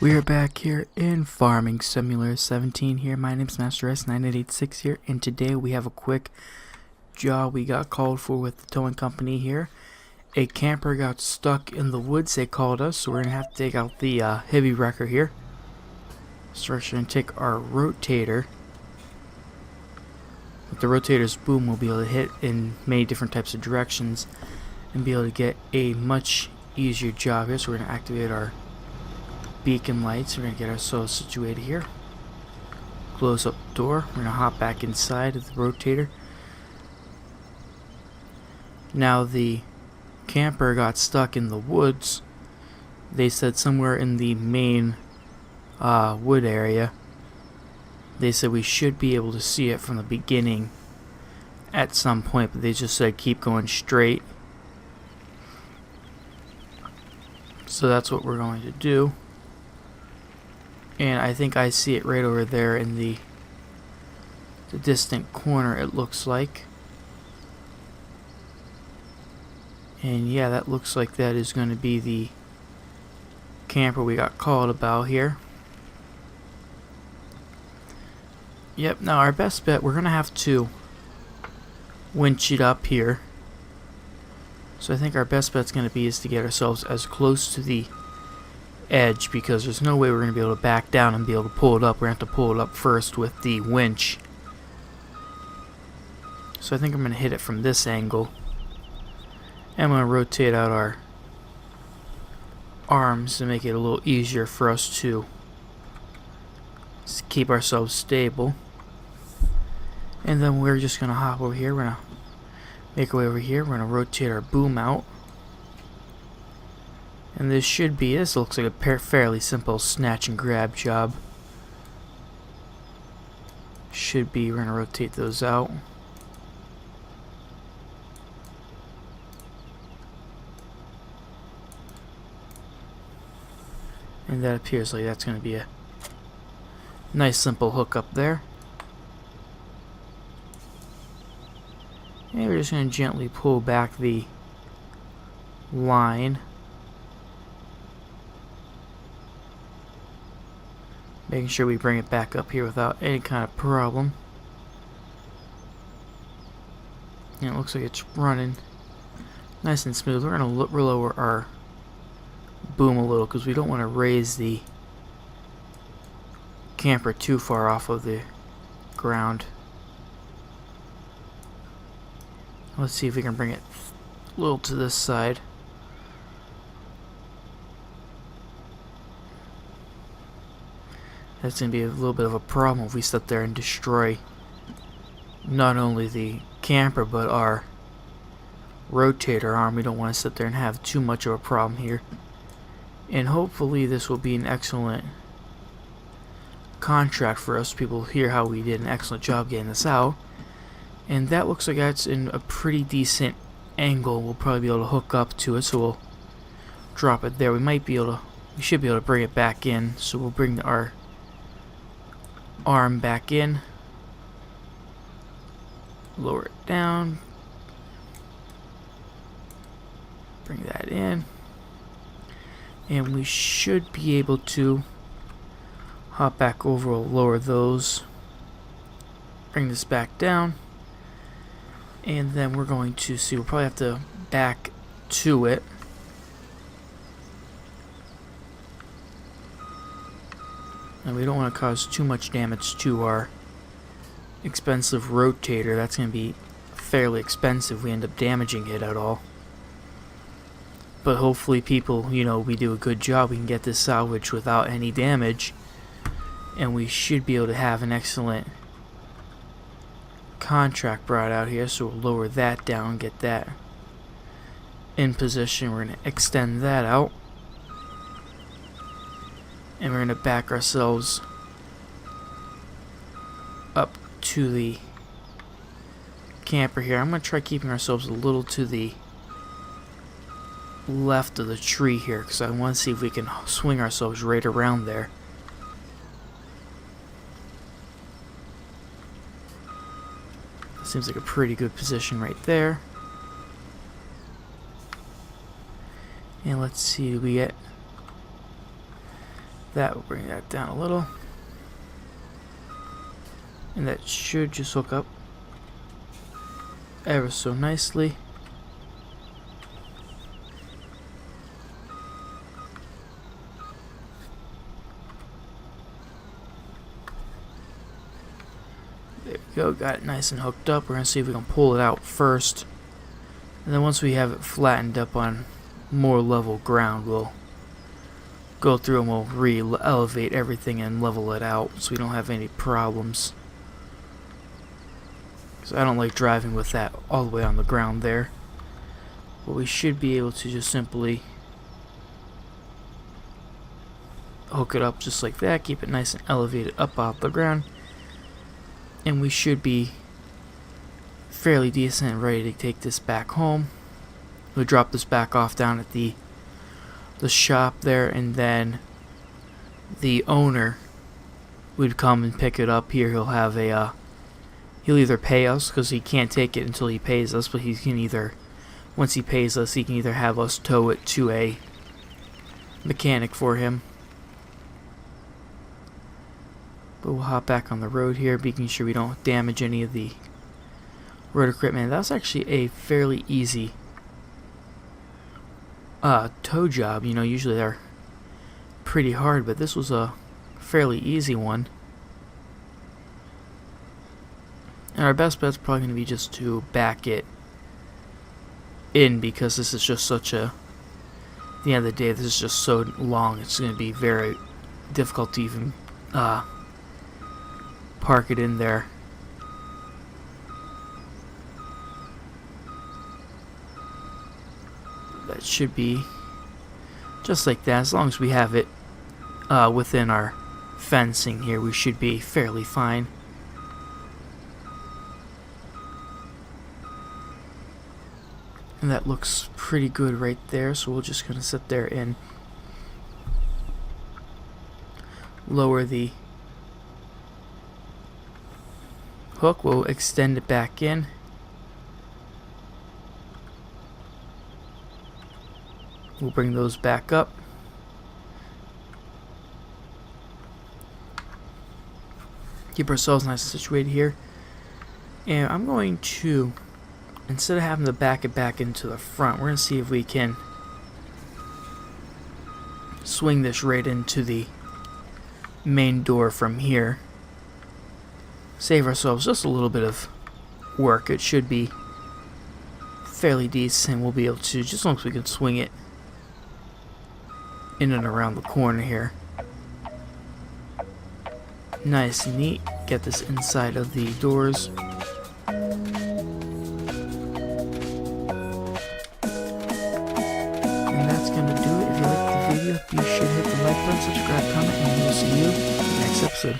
We are back here in Farming Simulator 17 here. My name's Master S9886 here, and today we have a quick job we got called for with the towing company here. A camper got stuck in the woods, they called us, so we're going to have to take out the heavy wrecker here. So we're going to take our rotator. With the rotator's boom, we'll be able to hit in many different types of directions and be able to get a much easier job here. So we're going to activate our beacon lights. We're going to get ourselves situated here. Close up the door. We're going to hop back inside of the rotator. Now the camper got stuck in the woods. They said somewhere in the main wood area. They said we should be able to see it from the beginning at some point, but they just said keep going straight. So that's what we're going to do. And I think I see it right over there in the distant corner, it looks like. And yeah, that looks like that is going to be the camper we got called about here. Yep, now our best bet, we're going to have to winch it up here. So I think our best bet's going to be is to get ourselves as close to the edge, because there's no way we're going to be able to back down and be able to pull it up. We're going to have to pull it up first with the winch. So I think I'm going to hit it from this angle. And I'm going to rotate out our arms to make it a little easier for us to keep ourselves stable. And then we're just going to hop over here. We're going to make our way over here. We're going to rotate our boom out. And this looks like a fairly simple snatch and grab job. We're going to rotate those out. And that appears like that's going to be a nice simple hook up there. And we're just going to gently pull back the line. Making sure we bring it back up here without any kind of problem. And it looks like it's running nice and smooth. We're going to lower our boom a little because we don't want to raise the camper too far off of the ground. Let's see if we can bring it a little to this side. That's going to be a little bit of a problem if we sit there and destroy not only the camper but our rotator arm. We don't want to sit there and have too much of a problem here. And hopefully this will be an excellent contract for us. People hear how we did an excellent job getting this out. And that looks like that's in a pretty decent angle. We'll probably be able to hook up to it, so we'll drop it there. We should be able to bring it back in. So we'll bring our arm back in, lower it down, bring that in, and we should be able to hop back over. We'll lower those, bring this back down, and then we're going to see, we'll probably have to back to it. And we don't want to cause too much damage to our expensive rotator. That's going to be fairly expensive if we end up damaging it at all. But hopefully people, we do a good job. We can get this salvaged without any damage. And we should be able to have an excellent contract brought out here. So we'll lower that down, get that in position. We're going to extend that out. And we're going to back ourselves up to the camper here. I'm going to try keeping ourselves a little to the left of the tree here, because I want to see if we can swing ourselves right around there. Seems like a pretty good position right there. And let's see, we get That will bring that down a little. And that should just hook up ever so nicely. There we go, got it nice and hooked up. We're going to see if we can pull it out first. And then once we have it flattened up on more level ground, we'll go through and we'll re-elevate everything and level it out so we don't have any problems. Because I don't like driving with that all the way on the ground there. But we should be able to just simply hook it up just like that, keep it nice and elevated up off the ground, and we should be fairly decent and ready to take this back home. We'll drop this back off down at the shop there, and then the owner would come and pick it up here. He'll have a he'll either pay us, because he can't take it until he pays us, but he can either, once he pays us, he can either have us tow it to a mechanic for him. But we'll hop back on the road here, making sure we don't damage any of the road equipment. That was actually a fairly easy tow job. You know, usually they're pretty hard, but this was a fairly easy one. And our best bet's probably going to be just to back it in, because this is just such a, at the end of the day, this is just so long, it's going to be very difficult to even park it in there. That should be just like that. As long as we have it within our fencing here, we should be fairly fine. And that looks pretty good right there, so we're just going to sit there and lower the hook. We'll extend it back in. We'll bring those back up. Keep ourselves nice and situated here. And I'm going to, instead of having to back it back into the front, we're going to see if we can swing this right into the main door from here. Save ourselves just a little bit of work. It should be fairly decent. We'll be able to, just as long as we can swing it in and around the corner here. Nice and neat. Get this inside of the doors. You should hit the like button, subscribe, comment, and we'll see you in the next episode.